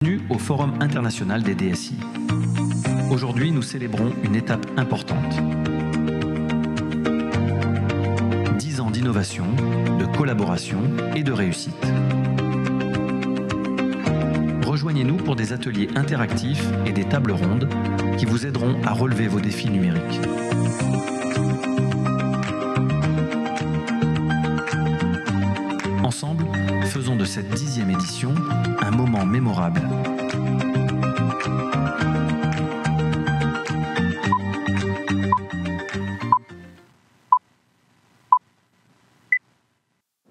Bienvenue au Forum international des DSI. Aujourd'hui, nous célébrons une étape importante. 10 ans d'innovation, de collaboration et de réussite. Rejoignez-nous pour des ateliers interactifs et des tables rondes qui vous aideront à relever vos défis numériques. Ensemble, faisons de cette 10e édition un moment mémorable.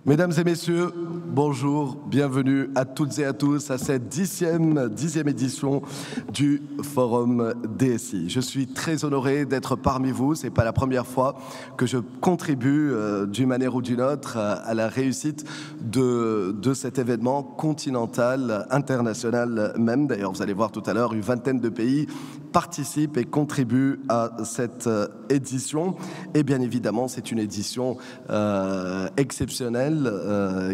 Mesdames et messieurs, bonjour, bienvenue à toutes et à tous à cette 10e édition du Forum DSI. Je suis très honoré d'être parmi vous. Ce n'est pas la première fois que je contribue d'une manière ou d'une autre à la réussite de cet événement continental, international même. D'ailleurs, vous allez voir tout à l'heure, une vingtaine de pays participent et contribuent à cette édition. Et bien évidemment, c'est une édition exceptionnelle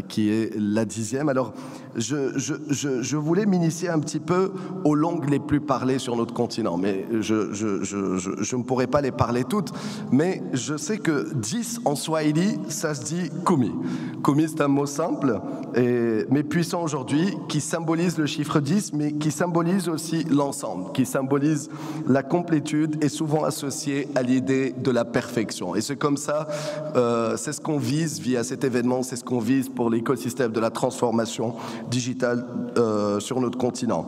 qui est la 10e. Alors, je voulais m'initier un petit peu aux langues les plus parlées sur notre continent, mais je ne pourrais pas les parler toutes, mais je sais que 10 en Swahili, ça se dit kumi. Kumi, c'est un mot simple, mais puissant aujourd'hui, qui symbolise le chiffre 10, mais qui symbolise aussi l'ensemble, qui symbolise la complétude et souvent associé à l'idée de la perfection. Et c'est comme ça, c'est ce qu'on vise via cet événement, c'est ce qu'on vise pour l'écosystème de la transformation digitale sur notre continent.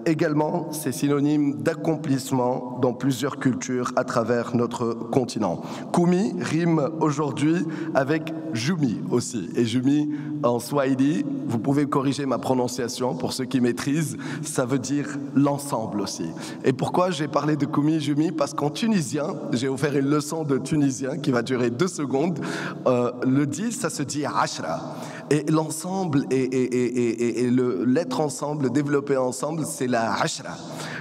Également, c'est synonyme d'accomplissement dans plusieurs cultures à travers notre continent. Kumi rime aujourd'hui avec Jumi aussi. Et Jumi, en Swahili, vous pouvez corriger ma prononciation pour ceux qui maîtrisent, ça veut dire l'ensemble aussi. Et pourquoi j'ai parlé de Kumi, Jumi? Parce qu'en tunisien, j'ai offert une leçon de tunisien qui va durer 2 secondes. Le 10, ça se dit ashra. Et l'ensemble et l'être ensemble, le développer ensemble, c'est la ashra.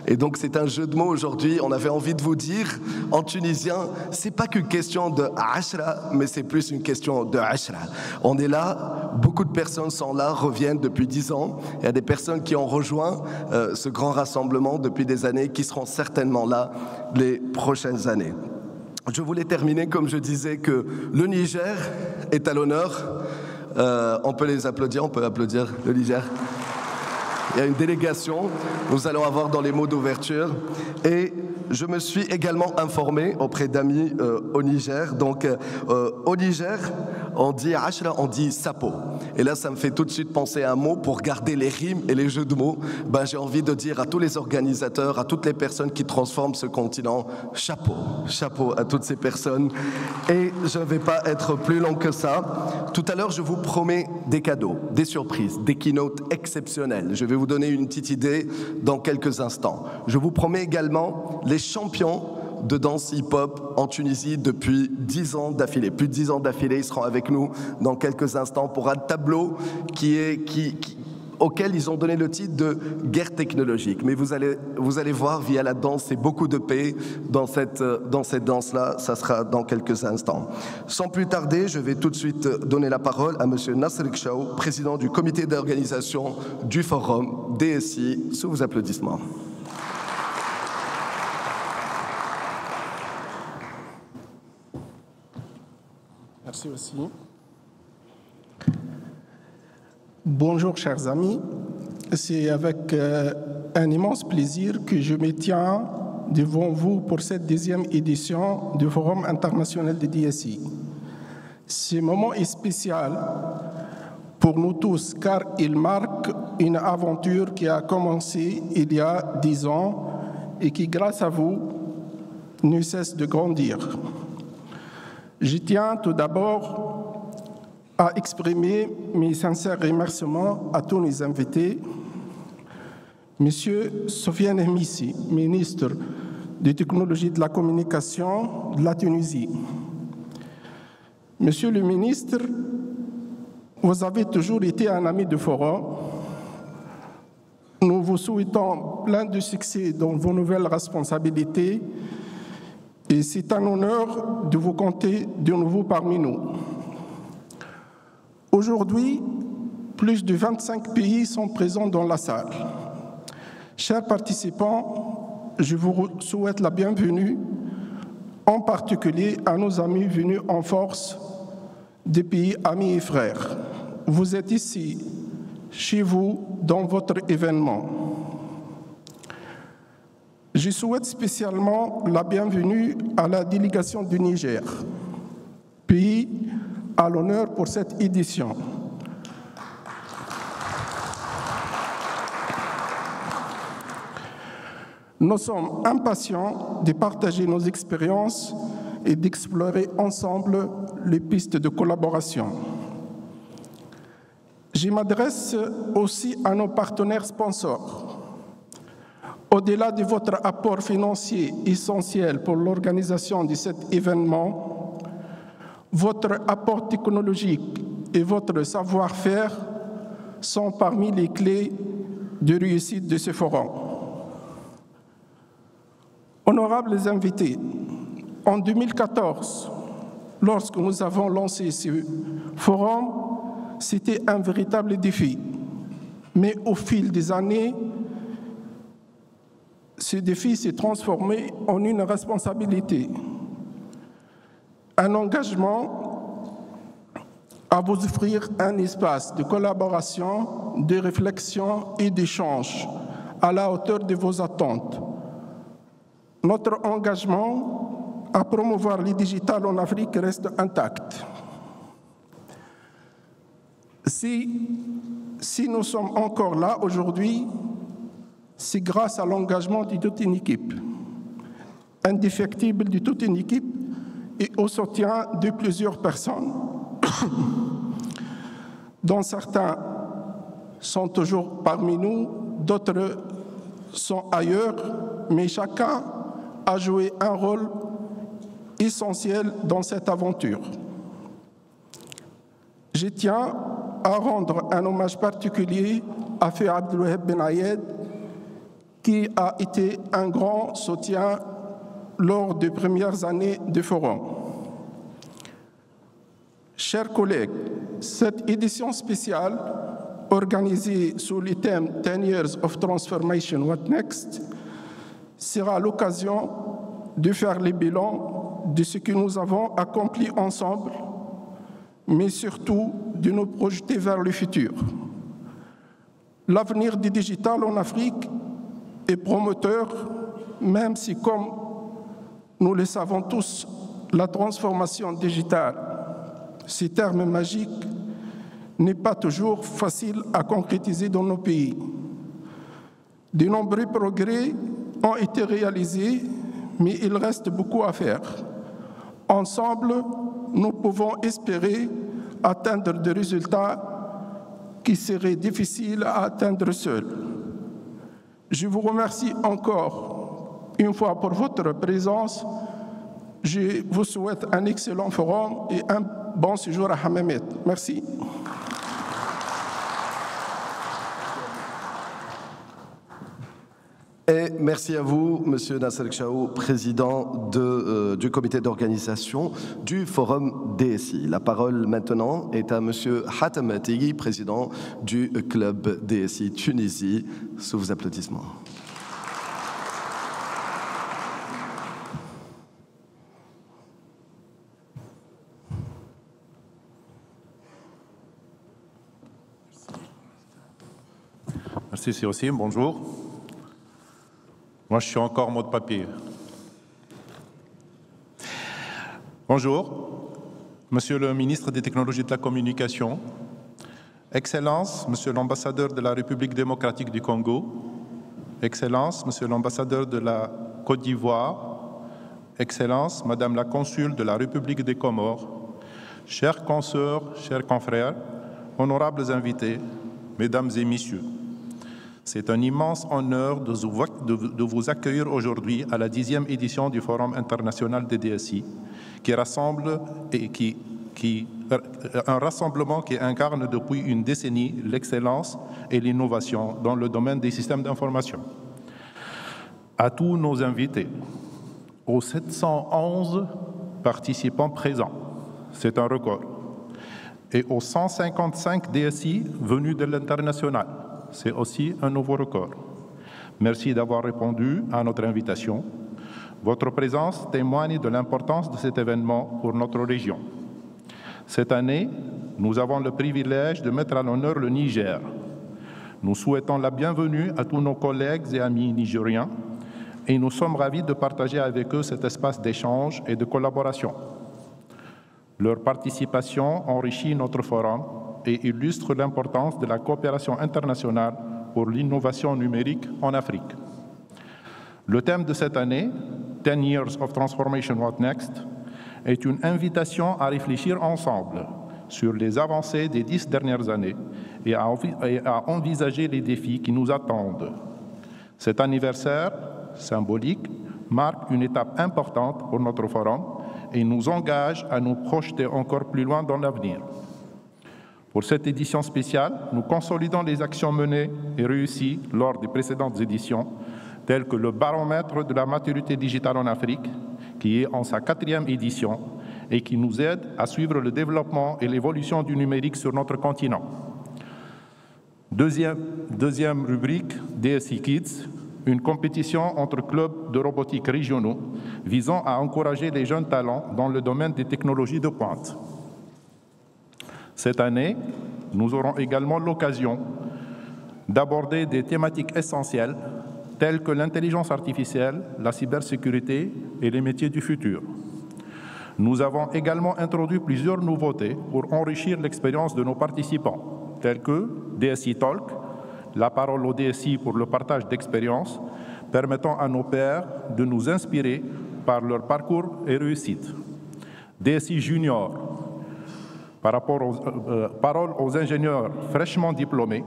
Et donc c'est un jeu de mots aujourd'hui. On avait envie de vous dire en tunisien, c'est pas qu'une question de ashra, mais c'est plus une question de ashra. On est là, beaucoup de personnes sont là, reviennent depuis 10 ans. Il y a des personnes qui ont rejoint ce grand rassemblement depuis des années, qui seront certainement là les prochaines années. Je voulais terminer, comme je disais, que le Niger est à l'honneur. On peut les applaudir, on peut applaudir le Niger. Il y a une délégation, nous allons avoir dans les mots d'ouverture. Et je me suis également informé auprès d'amis au Niger. Donc au Niger, on dit ashra, on dit sapo. Et là, ça me fait tout de suite penser à un mot pour garder les rimes et les jeux de mots. Ben, j'ai envie de dire à tous les organisateurs, à toutes les personnes qui transforment ce continent, chapeau. Chapeau à toutes ces personnes. Et je ne vais pas être plus long que ça. Tout à l'heure, je vous promets des cadeaux, des surprises, des keynotes exceptionnelles. Je vais vous donner une petite idée dans quelques instants. Je vous promets également les champions de danse hip-hop en Tunisie depuis 10 ans d'affilée. Plus de 10 ans d'affilée, ils seront avec nous dans quelques instants pour un tableau auquel ils ont donné le titre de guerre technologique. Mais vous allez voir via la danse, c'est beaucoup de paix dans cette danse-là. Ça sera dans quelques instants. Sans plus tarder, je vais tout de suite donner la parole à Monsieur Nasser Chaou, président du comité d'organisation du Forum DSI, sous vos applaudissements. Merci aussi. Bonjour chers amis, c'est avec un immense plaisir que je me tiens devant vous pour cette 10e édition du Forum international des DSI. Ce moment est spécial pour nous tous car il marque une aventure qui a commencé il y a 10 ans et qui, grâce à vous, ne cesse de grandir. Je tiens tout d'abord à exprimer mes sincères remerciements à tous les invités. Monsieur Sofiane Hmissi, ministre des Technologies de la Communication de la Tunisie. Monsieur le ministre, vous avez toujours été un ami de Forum. Nous vous souhaitons plein de succès dans vos nouvelles responsabilités. Et c'est un honneur de vous compter de nouveau parmi nous. Aujourd'hui, plus de 25 pays sont présents dans la salle. Chers participants, je vous souhaite la bienvenue, en particulier à nos amis venus en force des pays amis et frères. Vous êtes ici, chez vous, dans votre événement. Je souhaite spécialement la bienvenue à la délégation du Niger, pays à l'honneur pour cette édition. Nous sommes impatients de partager nos expériences et d'explorer ensemble les pistes de collaboration. Je m'adresse aussi à nos partenaires sponsors. Au-delà de votre apport financier essentiel pour l'organisation de cet événement, votre apport technologique et votre savoir-faire sont parmi les clés de réussite de ce forum. Honorables invités, en 2014, lorsque nous avons lancé ce forum, c'était un véritable défi. Mais au fil des années, ce défi s'est transformé en une responsabilité, un engagement à vous offrir un espace de collaboration, de réflexion et d'échange à la hauteur de vos attentes. Notre engagement à promouvoir le digital en Afrique reste intact. Si nous sommes encore là aujourd'hui, c'est grâce à l'engagement de toute une équipe, indéfectible de toute une équipe et au soutien de plusieurs personnes, dont certains sont toujours parmi nous, d'autres sont ailleurs, mais chacun a joué un rôle essentiel dans cette aventure. Je tiens à rendre un hommage particulier à Feu Abdelwaheb Ben Ayed, qui a été un grand soutien lors des premières années du forum. Chers collègues, cette édition spéciale, organisée sous le thème 10 Years of Transformation, What Next?, sera l'occasion de faire le bilan de ce que nous avons accompli ensemble, mais surtout de nous projeter vers le futur. L'avenir du digital en Afrique est prometteur, même si, comme nous le savons tous, la transformation digitale, ce terme magique, n'est pas toujours facile à concrétiser dans nos pays. De nombreux progrès ont été réalisés, mais il reste beaucoup à faire. Ensemble, nous pouvons espérer atteindre des résultats qui seraient difficiles à atteindre seuls. Je vous remercie encore une fois pour votre présence. Je vous souhaite un excellent forum et un bon séjour à Hammamet. Merci. Et merci à vous, Monsieur Nasser Chaou, président du comité d'organisation du Forum DSI. La parole maintenant est à Monsieur Hatem Attigui, président du club DSI Tunisie, sous vos applaudissements. Merci, c'est aussi. Bonjour. Moi, je suis encore en mode papier. Bonjour, Monsieur le ministre des Technologies de la Communication, Excellences, Monsieur l'ambassadeur de la République démocratique du Congo, Excellences, Monsieur l'ambassadeur de la Côte d'Ivoire, Excellences, Madame la consul de la République des Comores, chères consoeurs, chers confrères, honorables invités, Mesdames et Messieurs. C'est un immense honneur de vous accueillir aujourd'hui à la 10e édition du Forum international des DSI, qui rassemble et un rassemblement qui incarne depuis une décennie l'excellence et l'innovation dans le domaine des systèmes d'information. À tous nos invités, aux 711 participants présents, c'est un record, et aux 155 DSI venus de l'international, c'est aussi un nouveau record. Merci d'avoir répondu à notre invitation. Votre présence témoigne de l'importance de cet événement pour notre région. Cette année, nous avons le privilège de mettre à l'honneur le Niger. Nous souhaitons la bienvenue à tous nos collègues et amis nigériens et nous sommes ravis de partager avec eux cet espace d'échange et de collaboration. Leur participation enrichit notre forum et illustre l'importance de la coopération internationale pour l'innovation numérique en Afrique. Le thème de cette année, 10 Years of Transformation, What Next?, est une invitation à réfléchir ensemble sur les avancées des 10 dernières années et à envisager les défis qui nous attendent. Cet anniversaire symbolique marque une étape importante pour notre forum et nous engage à nous projeter encore plus loin dans l'avenir. Pour cette édition spéciale, nous consolidons les actions menées et réussies lors des précédentes éditions, telles que le baromètre de la maturité digitale en Afrique, qui est en sa 4e édition et qui nous aide à suivre le développement et l'évolution du numérique sur notre continent. Deuxième rubrique, DSI Kids, une compétition entre clubs de robotique régionaux visant à encourager les jeunes talents dans le domaine des technologies de pointe. Cette année, nous aurons également l'occasion d'aborder des thématiques essentielles telles que l'intelligence artificielle, la cybersécurité et les métiers du futur. Nous avons également introduit plusieurs nouveautés pour enrichir l'expérience de nos participants, telles que DSI Talk, la parole au DSI pour le partage d'expériences, permettant à nos pairs de nous inspirer par leur parcours et réussite. DSI Junior, parole aux ingénieurs fraîchement diplômés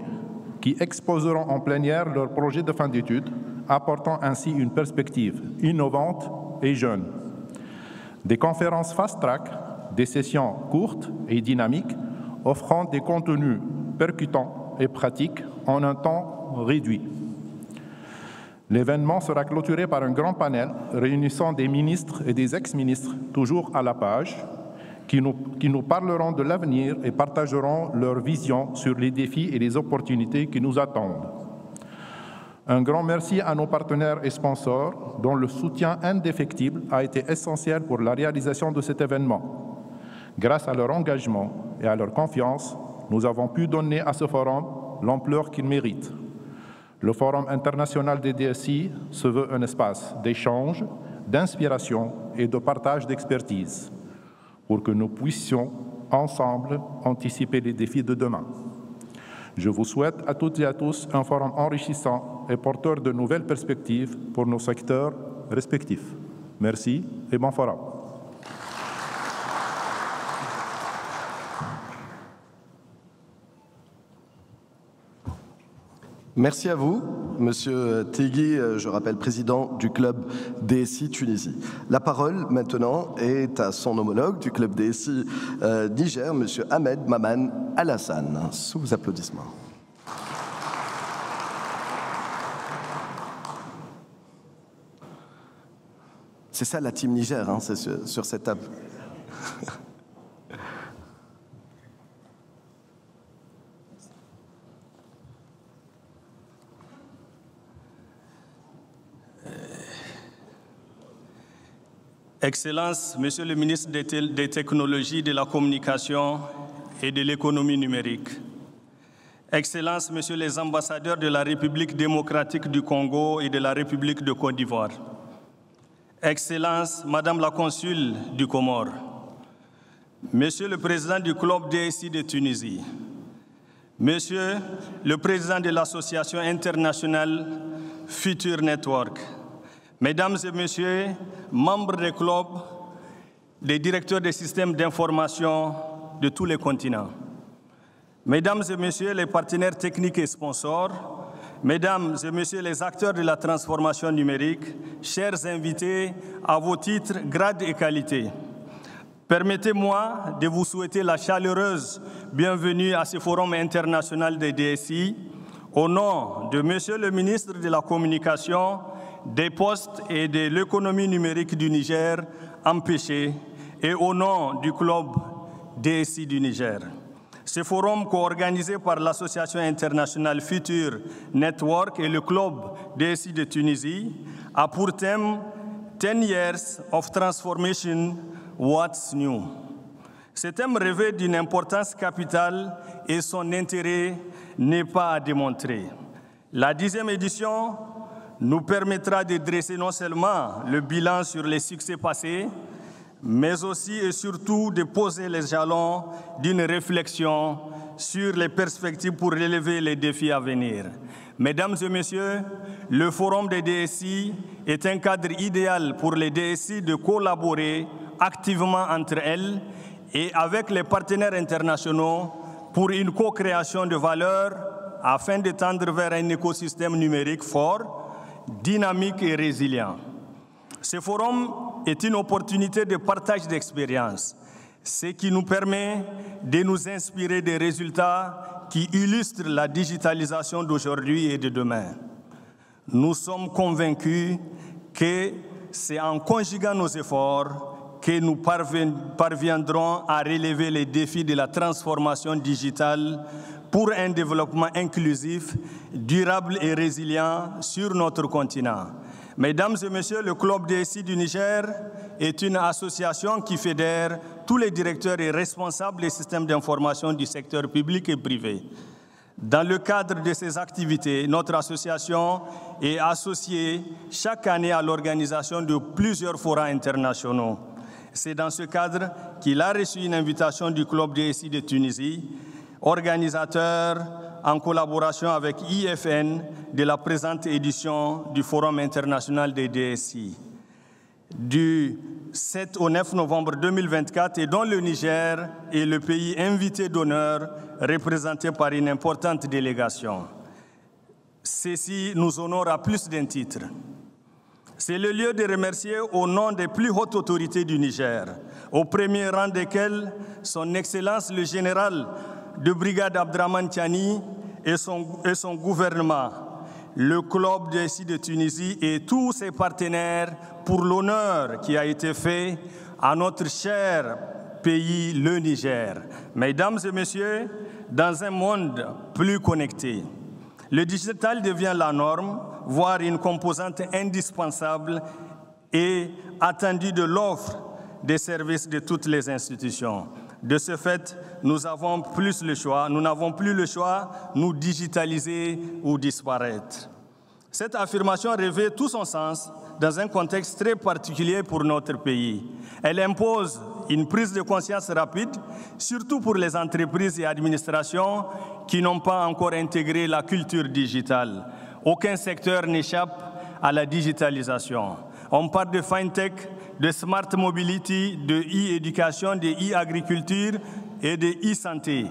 qui exposeront en plénière leur projet de fin d'études, apportant ainsi une perspective innovante et jeune. Des conférences fast-track, des sessions courtes et dynamiques, offrant des contenus percutants et pratiques en un temps réduit. L'événement sera clôturé par un grand panel réunissant des ministres et des ex-ministres, toujours à la page, qui nous parleront de l'avenir et partageront leur vision sur les défis et les opportunités qui nous attendent. Un grand merci à nos partenaires et sponsors dont le soutien indéfectible a été essentiel pour la réalisation de cet événement. Grâce à leur engagement et à leur confiance, nous avons pu donner à ce forum l'ampleur qu'il mérite. Le Forum international des DSI se veut un espace d'échange, d'inspiration et de partage d'expertise pour que nous puissions ensemble anticiper les défis de demain. Je vous souhaite à toutes et à tous un forum enrichissant et porteur de nouvelles perspectives pour nos secteurs respectifs. Merci et bon forum. Merci à vous, Monsieur Tegui, je rappelle président du club DSI Tunisie. La parole maintenant est à son homologue du club DSI Niger, Monsieur Ahmed Maman Alassane, sous vos applaudissements. C'est ça la team Niger, hein, c'est sur cette table. Excellences, Monsieur le ministre des Technologies, de la Communication et de l'Économie numérique. Excellences, Messieurs les ambassadeurs de la République démocratique du Congo et de la République de Côte d'Ivoire. Excellences, Madame la Consul du Comore. Monsieur le Président du Club DSI de Tunisie. Monsieur le Président de l'Association internationale Future Network. Mesdames et Messieurs, membres des clubs, des directeurs des systèmes d'information de tous les continents. Mesdames et Messieurs les partenaires techniques et sponsors, Mesdames et Messieurs les acteurs de la transformation numérique, chers invités à vos titres, grades et qualités, permettez-moi de vous souhaiter la chaleureuse bienvenue à ce Forum international des DSI au nom de Monsieur le ministre de la Communication, des Postes et de l'économie numérique du Niger, empêché, et au nom du club DSI du Niger. Ce forum co-organisé par l'Association internationale Future Network et le club DSI de Tunisie a pour thème 10 Years of Transformation, What's New? Ce thème revêt d'une importance capitale et son intérêt n'est pas à démontrer. La 10e édition nous permettra de dresser non seulement le bilan sur les succès passés, mais aussi et surtout de poser les jalons d'une réflexion sur les perspectives pour relever les défis à venir. Mesdames et messieurs, le Forum des DSI est un cadre idéal pour les DSI de collaborer activement entre elles et avec les partenaires internationaux pour une co-création de valeur afin de tendre vers un écosystème numérique fort, dynamique et résilient. Ce forum est une opportunité de partage d'expériences, ce qui nous permet de nous inspirer des résultats qui illustrent la digitalisation d'aujourd'hui et de demain. Nous sommes convaincus que c'est en conjuguant nos efforts que nous parviendrons à relever les défis de la transformation digitale pour un développement inclusif, durable et résilient sur notre continent. Mesdames et messieurs, le Club DSI du Niger est une association qui fédère tous les directeurs et responsables des systèmes d'information du secteur public et privé. Dans le cadre de ces activités, notre association est associée chaque année à l'organisation de plusieurs forums internationaux. C'est dans ce cadre qu'il a reçu une invitation du Club DSI de Tunisie, organisateur en collaboration avec IFN de la présente édition du Forum international des DSI. Du 7 au 9 novembre 2024 et dont le Niger est le pays invité d'honneur représenté par une importante délégation. Ceci nous honore à plus d'un titre. C'est le lieu de remercier au nom des plus hautes autorités du Niger, au premier rang desquelles son Excellence le général de brigade Abdraman Tiani et son gouvernement, le Club DSI de Tunisie et tous ses partenaires pour l'honneur qui a été fait à notre cher pays, le Niger. Mesdames et messieurs, dans un monde plus connecté, le digital devient la norme, voire une composante indispensable et attendue de l'offre des services de toutes les institutions. De ce fait, nous n'avons plus le choix, nous digitaliser ou disparaître. Cette affirmation revêt tout son sens dans un contexte très particulier pour notre pays. Elle impose une prise de conscience rapide, surtout pour les entreprises et administrations qui n'ont pas encore intégré la culture digitale. Aucun secteur n'échappe à la digitalisation. On parle de fintech, de smart mobility, de e-éducation, de e-agriculture et de e-santé.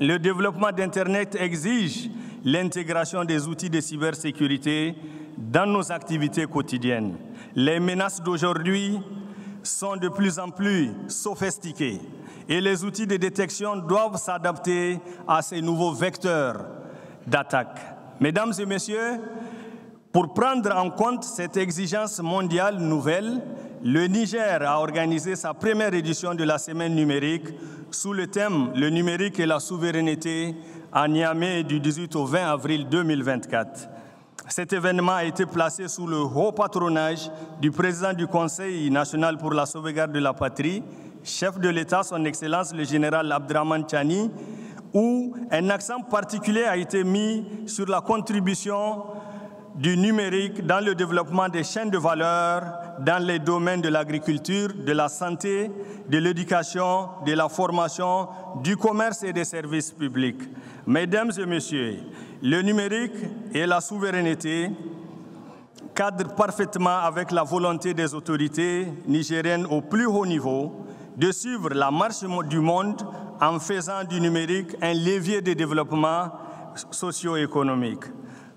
Le développement d'Internet exige l'intégration des outils de cybersécurité dans nos activités quotidiennes. Les menaces d'aujourd'hui sont de plus en plus sophistiquées et les outils de détection doivent s'adapter à ces nouveaux vecteurs d'attaque. Mesdames et messieurs, pour prendre en compte cette exigence mondiale nouvelle, le Niger a organisé sa première édition de la Semaine numérique sous le thème « Le numérique et la souveraineté » à Niamey du 18 au 20 avril 2024. Cet événement a été placé sous le haut patronage du président du Conseil national pour la sauvegarde de la patrie, chef de l'État, son Excellence le général Abdraman Tiani, où un accent particulier a été mis sur la contribution du numérique dans le développement des chaînes de valeur dans les domaines de l'agriculture, de la santé, de l'éducation, de la formation, du commerce et des services publics. Mesdames et messieurs, le numérique et la souveraineté cadrent parfaitement avec la volonté des autorités nigériennes au plus haut niveau de suivre la marche du monde en faisant du numérique un levier de développement socio-économique.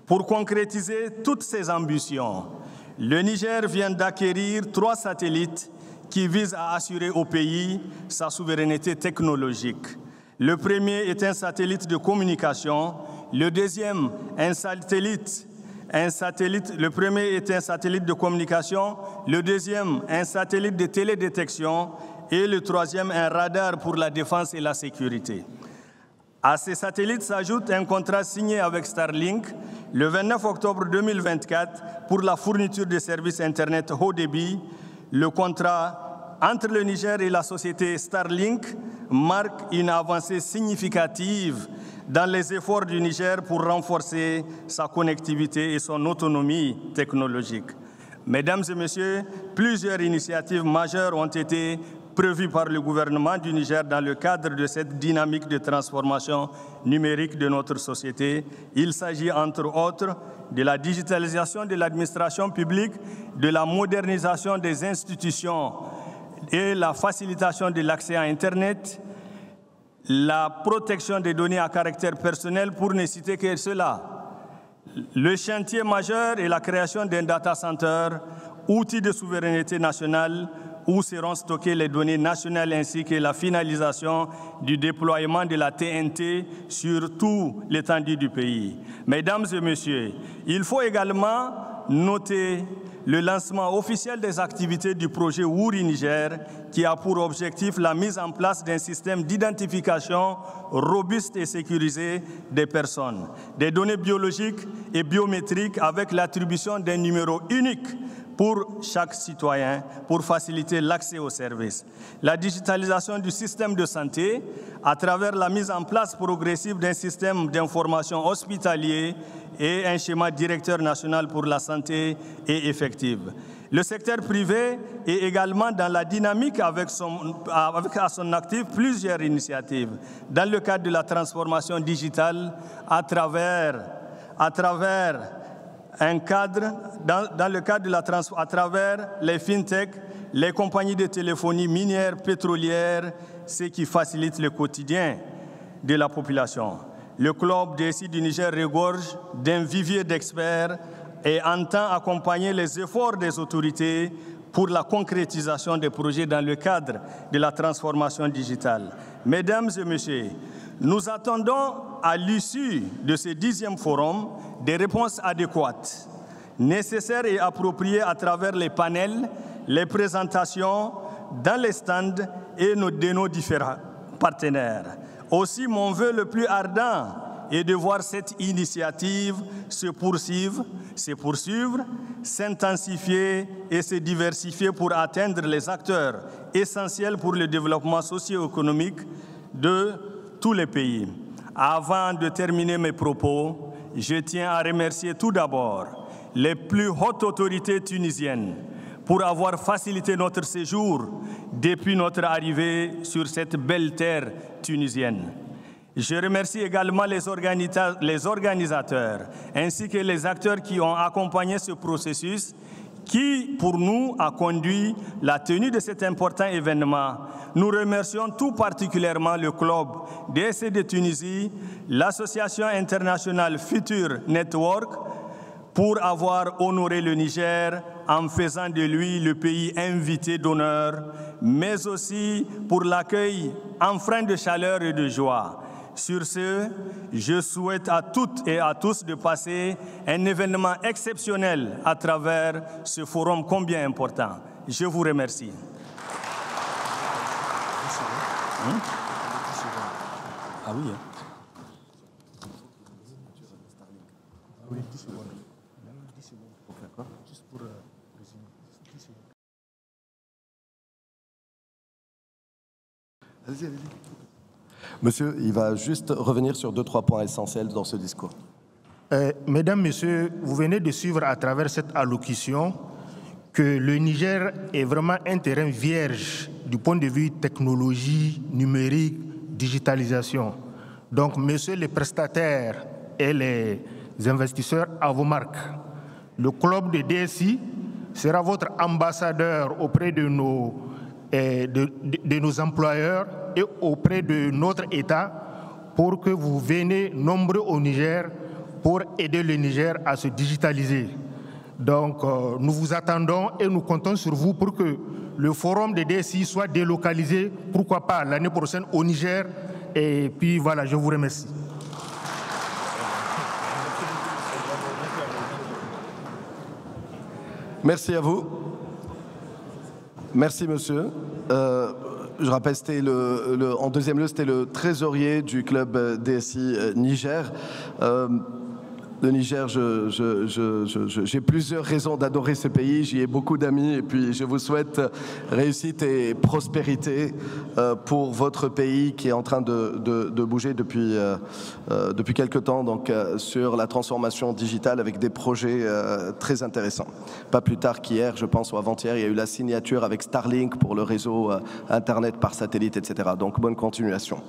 Pour concrétiser toutes ces ambitions, le Niger vient d'acquérir 3 satellites qui visent à assurer au pays sa souveraineté technologique. Le premier est un satellite de communication, le deuxième le premier est un satellite de communication, le deuxième un satellite de télédétection et le troisième un radar pour la défense et la sécurité. À ces satellites s'ajoute un contrat signé avec Starlink, le 29 octobre 2024 pour la fourniture de services Internet haut débit. Le contrat entre le Niger et la société Starlink marque une avancée significative dans les efforts du Niger pour renforcer sa connectivité et son autonomie technologique. Mesdames et messieurs, plusieurs initiatives majeures ont été prévues par le gouvernement du Niger dans le cadre de cette dynamique de transformation numérique de notre société. Il s'agit entre autres de la digitalisation de l'administration publique, de la modernisation des institutions et la facilitation de l'accès à Internet, la protection des données à caractère personnel, pour ne citer que cela. Le chantier majeur est la création d'un data center, outil de souveraineté nationale, où seront stockées les données nationales, ainsi que la finalisation du déploiement de la TNT sur tout l'étendue du pays. Mesdames et messieurs, il faut également noter le lancement officiel des activités du projet Wuri Niger, qui a pour objectif la mise en place d'un système d'identification robuste et sécurisé des personnes, des données biologiques et biométriques avec l'attribution d'un numéro unique pour chaque citoyen pour faciliter l'accès aux services. La digitalisation du système de santé à travers la mise en place progressive d'un système d'information hospitalier et un schéma directeur national pour la santé est effective. Le secteur privé est également dans la dynamique avec à son actif plusieurs initiatives dans le cadre de la transformation digitale à travers les fintech, les compagnies de téléphonie minière, pétrolière, ce qui facilite le quotidien de la population. Le club DSI du Niger regorge d'un vivier d'experts et entend accompagner les efforts des autorités pour la concrétisation des projets dans le cadre de la transformation digitale. Mesdames et messieurs, nous attendons à l'issue de ce 10e forum des réponses adéquates, nécessaires et appropriées à travers les panels, les présentations dans les stands et de nos différents partenaires. Aussi, mon vœu le plus ardent est de voir cette initiative se poursuivre, s'intensifier et se diversifier pour atteindre les acteurs essentiels pour le développement socio-économique de tous les pays. Avant de terminer mes propos, je tiens à remercier tout d'abord les plus hautes autorités tunisiennes pour avoir facilité notre séjour depuis notre arrivée sur cette belle terre tunisienne. Je remercie également les organisateurs ainsi que les acteurs qui ont accompagné ce processus qui, pour nous, a conduit la tenue de cet important événement. Nous remercions tout particulièrement le club DSI de Tunisie, l'association internationale Future Network, pour avoir honoré le Niger en faisant de lui le pays invité d'honneur, mais aussi pour l'accueil empreint de chaleur et de joie. Sur ce, je souhaite à toutes et à tous de passer un événement exceptionnel à travers ce forum combien important. Je vous remercie. Ah oui. Allez-y, allez-y. Monsieur, il va juste revenir sur 2-3 points essentiels dans ce discours. Mesdames, Messieurs, vous venez de suivre à travers cette allocution que le Niger est vraiment un terrain vierge du point de vue technologie, numérique, digitalisation. Donc, messieurs les prestataires et les investisseurs, à vos marques. Le club de DSI sera votre ambassadeur auprès de nos employeurs et auprès de notre État pour que vous veniez nombreux au Niger pour aider le Niger à se digitaliser. Donc, nous vous attendons et nous comptons sur vous pour que le forum des DSI soit délocalisé, pourquoi pas l'année prochaine au Niger. Et puis voilà, je vous remercie. Merci à vous. Merci, monsieur. Je rappelle, c'était en deuxième lieu, c'était le trésorier du club DSI Niger. Le Niger, j'ai plusieurs raisons d'adorer ce pays. J'y ai beaucoup d'amis et puis je vous souhaite réussite et prospérité pour votre pays qui est en train de bouger depuis quelque temps donc, sur la transformation digitale avec des projets très intéressants. Pas plus tard qu'hier, je pense, ou avant-hier, il y a eu la signature avec Starlink pour le réseau Internet par satellite, etc. Donc, bonne continuation.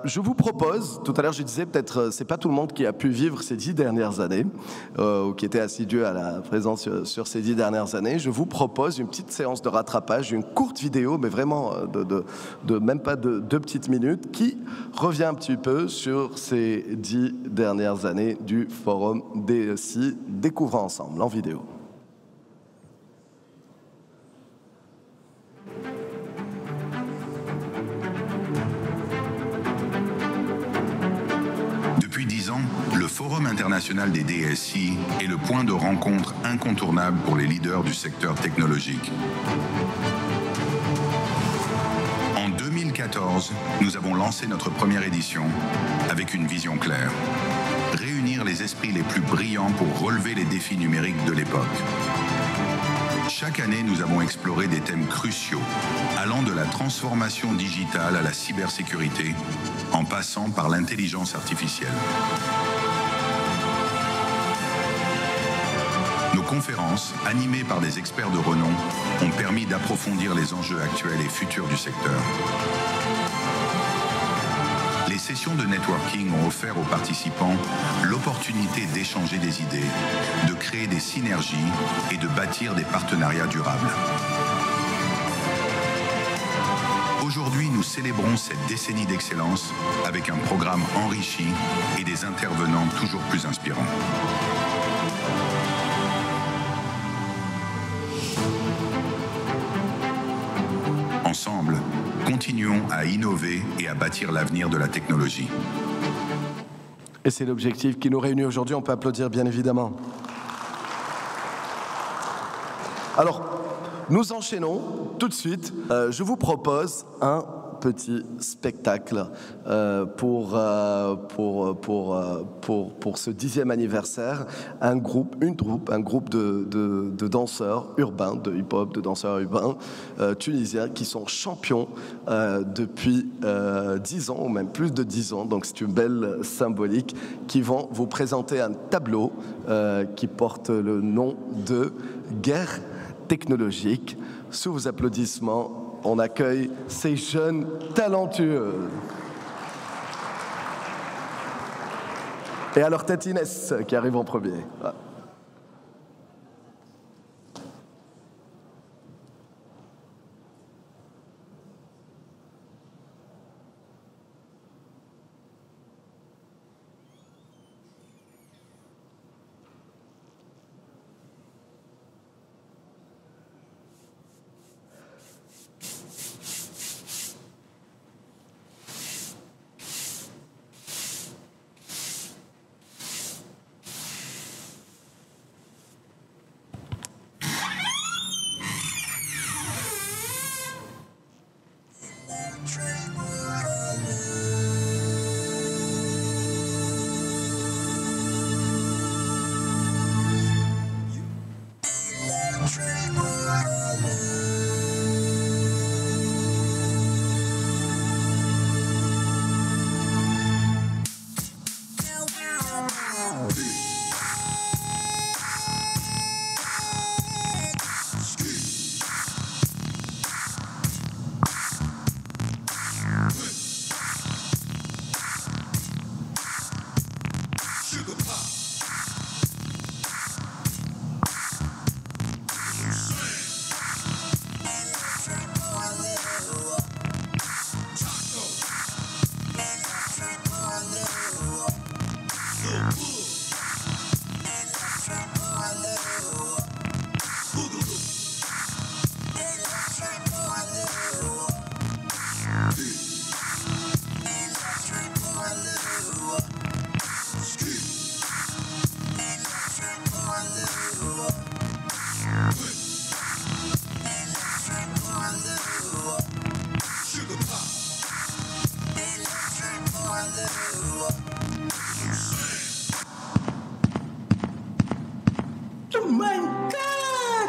Je vous propose, tout à l'heure je disais peut-être c'est pas tout le monde qui a pu vivre ces 10 dernières années ou qui était assidu à la présence sur ces 10 dernières années. Je vous propose une petite séance de rattrapage, une courte vidéo, mais vraiment de même pas de 2 petites minutes, qui revient un petit peu sur ces 10 dernières années du Forum DESI. Découvrons ensemble en vidéo. Depuis 10 ans, le Forum international des DSI est le point de rencontre incontournable pour les leaders du secteur technologique. En 2014, nous avons lancé notre première édition avec une vision claire. Réunir les esprits les plus brillants pour relever les défis numériques de l'époque. Chaque année, nous avons exploré des thèmes cruciaux, allant de la transformation digitale à la cybersécurité, en passant par l'intelligence artificielle. Nos conférences, animées par des experts de renom, ont permis d'approfondir les enjeux actuels et futurs du secteur. Les sessions de networking ont offert aux participants l'opportunité d'échanger des idées, de créer des synergies et de bâtir des partenariats durables. Aujourd'hui, nous célébrons cette décennie d'excellence avec un programme enrichi et des intervenants toujours plus inspirants. Ensemble, continuons à innover et à bâtir l'avenir de la technologie. Et c'est l'objectif qui nous réunit aujourd'hui. On peut applaudir, bien évidemment. Alors, nous enchaînons tout de suite. Je vous propose un petit spectacle pour ce 10e anniversaire. Un groupe de danseurs urbains, de hip-hop, de danseurs urbains tunisiens qui sont champions depuis 10 ans, ou même plus de 10 ans. Donc c'est une belle symbolique, qui vont vous présenter un tableau qui porte le nom de Guerre technologique. Sous vos applaudissements, on accueille ces jeunes talentueux. Et alors tête Inès qui arrive en premier. Oh my God!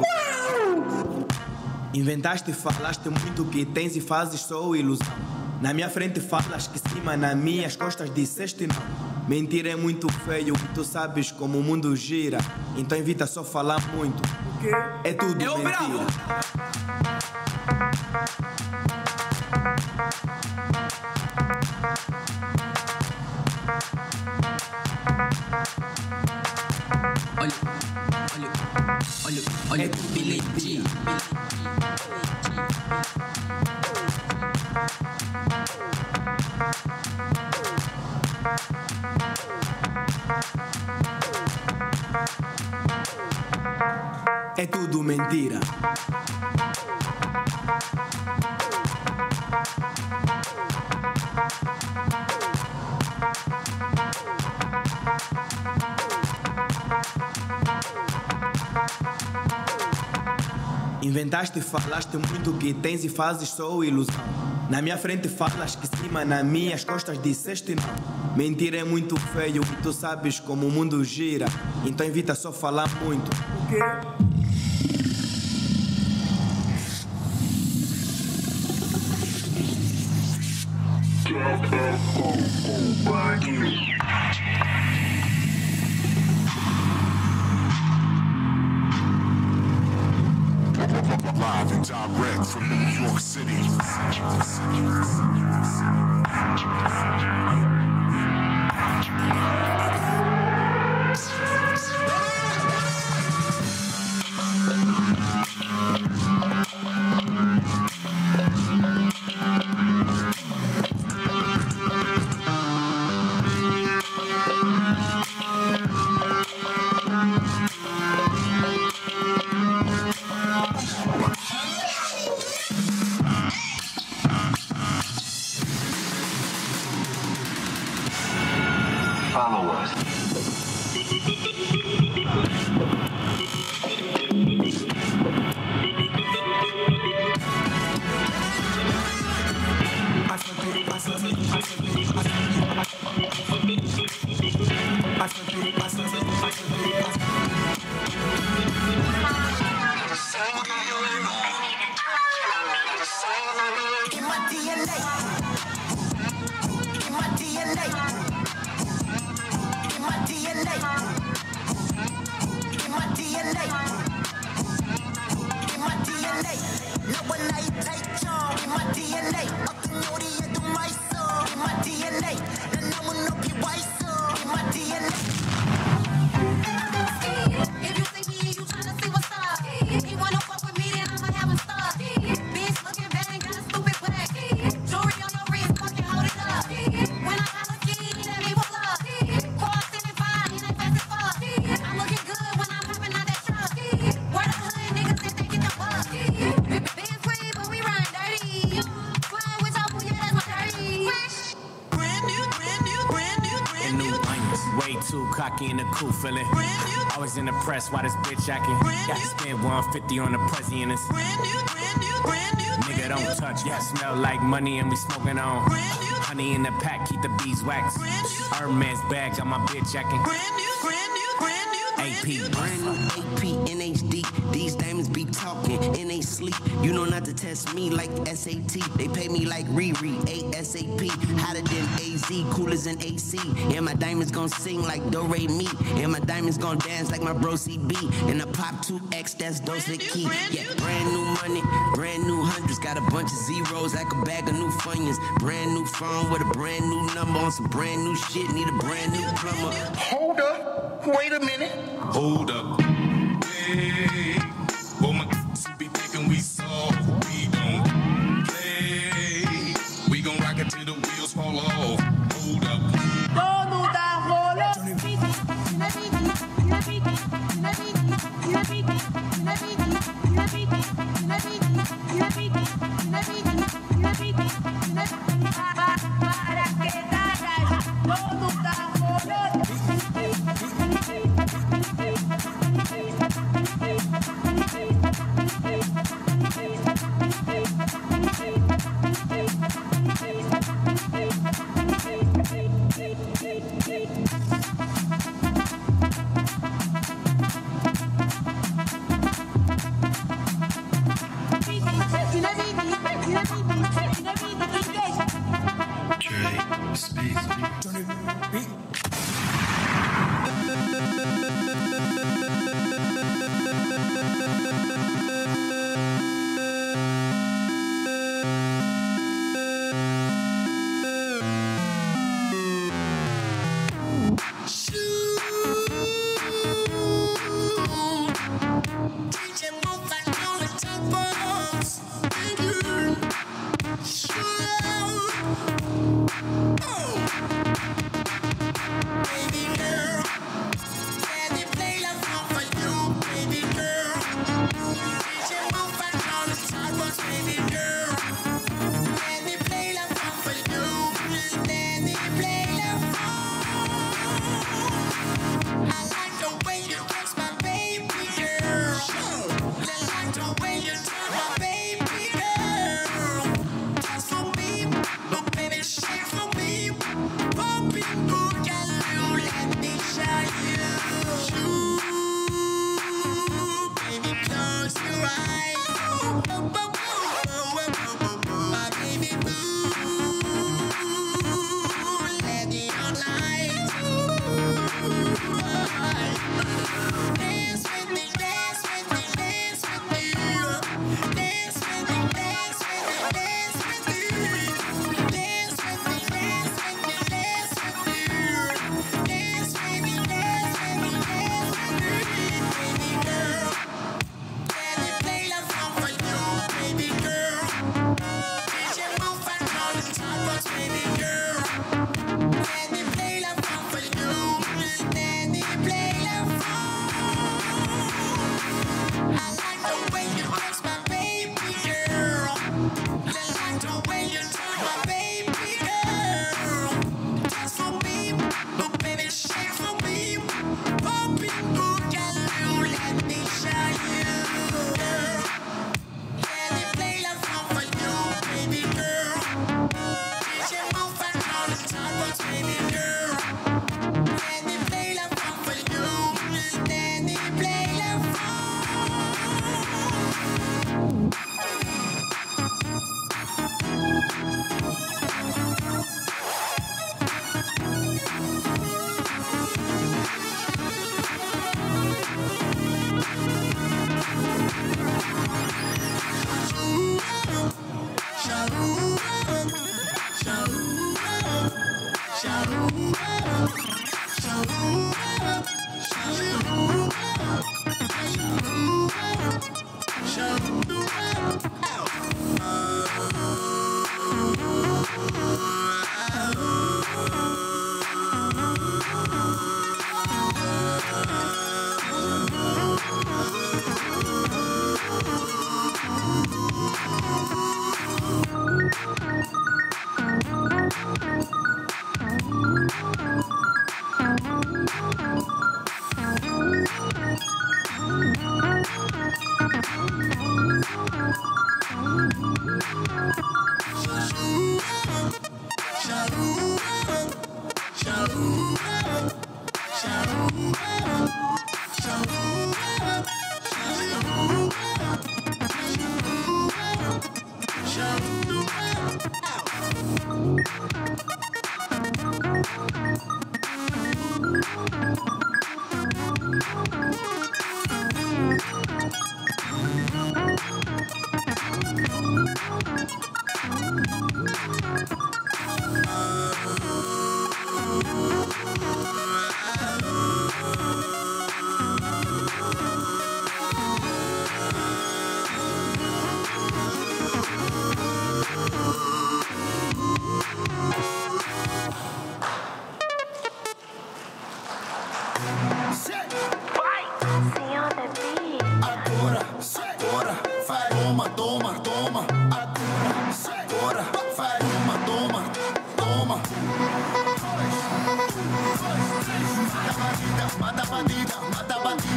Uau! Inventaste e falaste muito que tens e fazes só ilusão. Na minha frente falas que sim, mas nas minhas costas disseste não. Mentir é muito feio e tu sabes como o mundo gira. Então evita só falar muito. O quê? É tudo mentira. Olha, bilhete. É tudo mentira. Inventaste e falaste muito que tens e fazes só ilusão. Na minha frente falas que sim, mas nas minhas costas disseste não. Mentir é muito feio e tu sabes como o mundo gira. Então evita só falar muito. O quê? Live and direct from New York City. Follow us. In the cool feeling. Always in the press while this bitch acting. Got to spend 150 on the Prezi and it's nigga don't touch. Yeah, smell like money and we smoking on. Honey in the pack, keep the beeswax. Hermes bags on my bitch acting. AP. Brand new AP, NHD. These diamonds be talking in they sleep. You know not to test me like SAT. They pay me like Riri, ASAP. Hotter than AZ, cooler than AC. And my diamonds gon' sing like Do Re Mi. And my diamonds gon' dance like my bro CB. And I pop 2X, that's Dose the Key. Yeah, brand new money, brand new hundreds. Got a bunch of zeros like a bag of new Funyuns. Brand new phone with a brand new number on some brand new shit. Need a brand new plumber. Hold up, wait a minute. Hold up. Hey, well, my be thinking we soft. We don't play. We gon' rock it till the wheels fall off. Hold up. Para que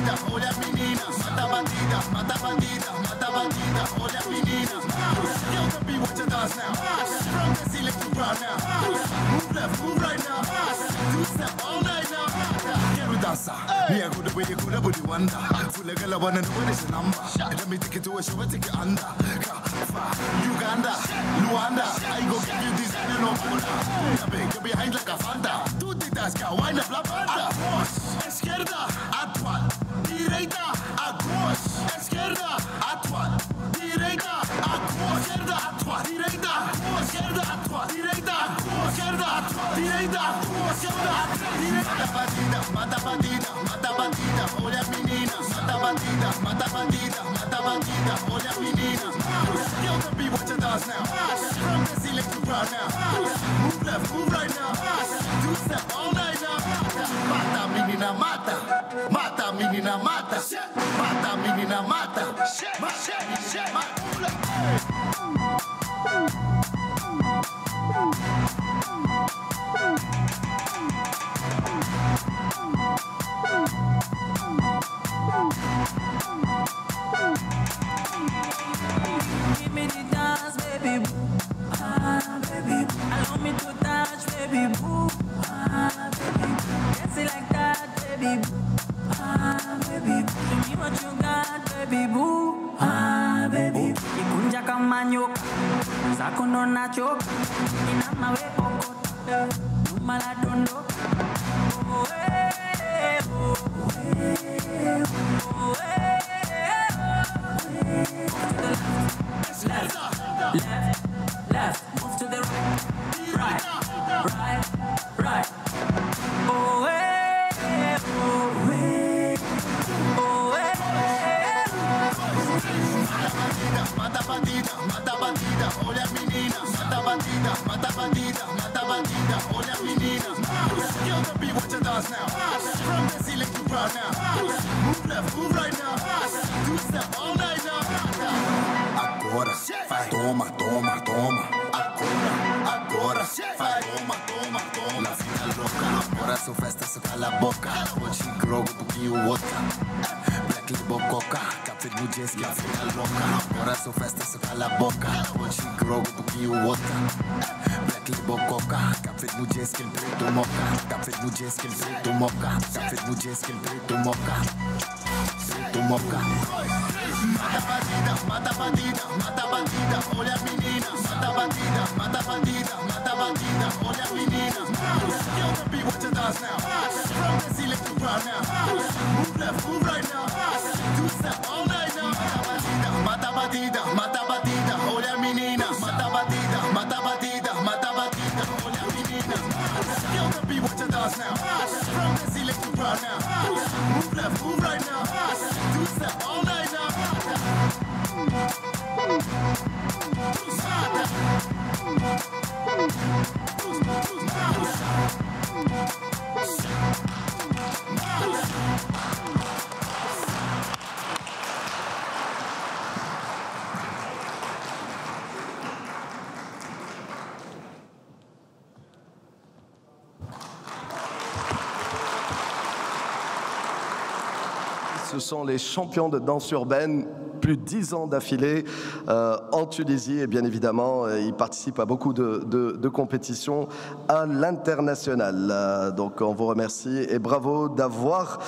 bandida, olha a menina. Mata bandida, mata bandida, mata bandida, olha a menina. Yo, baby, watch your dance now. From the ceiling to ground now. Move left, move right now. Do step all night now. Quero dançar. Me I go the way you go, the body wonder. Full of girl, I wanna know what is the number. Let me take it to a show, take it under. Uganda, Luanda, I go give you this and no Buddha. You're behind like a Fanta. Tú te das que wind up la banda. Izquierda, actual. Direita, actual. Izquierda, actual. Direita, actual. Izquierda, actual. Direita, izquierda, actual. Direita, izquierda, actual. Direita, izquierda, actual. Mata bandida, mata bandida, mata bandida. Olha a menina. Mata bandida, mata bandida, mata bandida. Olha a menina. Yo, baby, watch your dance now. From the ceiling to ground now. Move left, move right now. Do step all night now. Mata menina, mata. Mata menina, mata. Mata menina, mata. Give me the dance, baby boo. Ah, baby boo. Allow me to touch, baby boo. Ah, baby boo. Dance it like that, baby boo. Ah, baby boo. Show me what you got, baby boo. Ah, baby boo. Ikunja kama nyoka, zako ndo nachoka. Inama we okota, nyuma la dondoka. Oh, eh, oh, eh, oh, eh. Left, left, left, move to the right, right, right. Oh, eh, oh, eh, oh, eh. Mata bandida, mata bandida, olha a menina. Mata bandida, mata bandida, mata bandida, olha a menina. Yo, baby, watch your dance now. From the ceiling to ground now. Move left, move right now. Do step all night now. Agora, vai, toma, toma, toma. Agora, vai, toma, toma, toma. La vida louca, agora sua festa, só cala a boca. Hoje grogo, pouquinho vodka. Black Label Coca, café de mujeres, la vida louca. Agora sua festa, só cala a boca. Hoje grogo, pouquinho vodka. Black Label Coca, café de mujeres, que el preto moca. Café de mujeres, que el preto moca. Café de mujeres, que el preto moca. Preto moca. Mata bandida, mata bandida, mata bandida, olha a menina. Mata bandida, mata bandida, mata bandida, olha a menina. Yo, baby, watch your dance now. From the ceiling to ground now. Move left, move right now. Do step all night now. Mata bandida, mata bandida, olha a menina. Mata bandida, mata bandida, mata bandida, olha a menina. Yo, baby, watch your dance now. From the ceiling to ground now. Move left, move right now. Do step all night now. Ce sont les champions de danse urbaine, plus de 10 ans d'affilée en Tunisie. Et bien évidemment, ils participent à beaucoup de compétitions à l'international. Donc on vous remercie et bravo d'avoir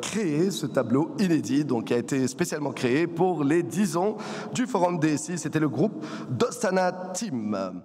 créé ce tableau inédit, donc, qui a été spécialement créé pour les 10 ans du Forum DSI. C'était le groupe Dostana Team.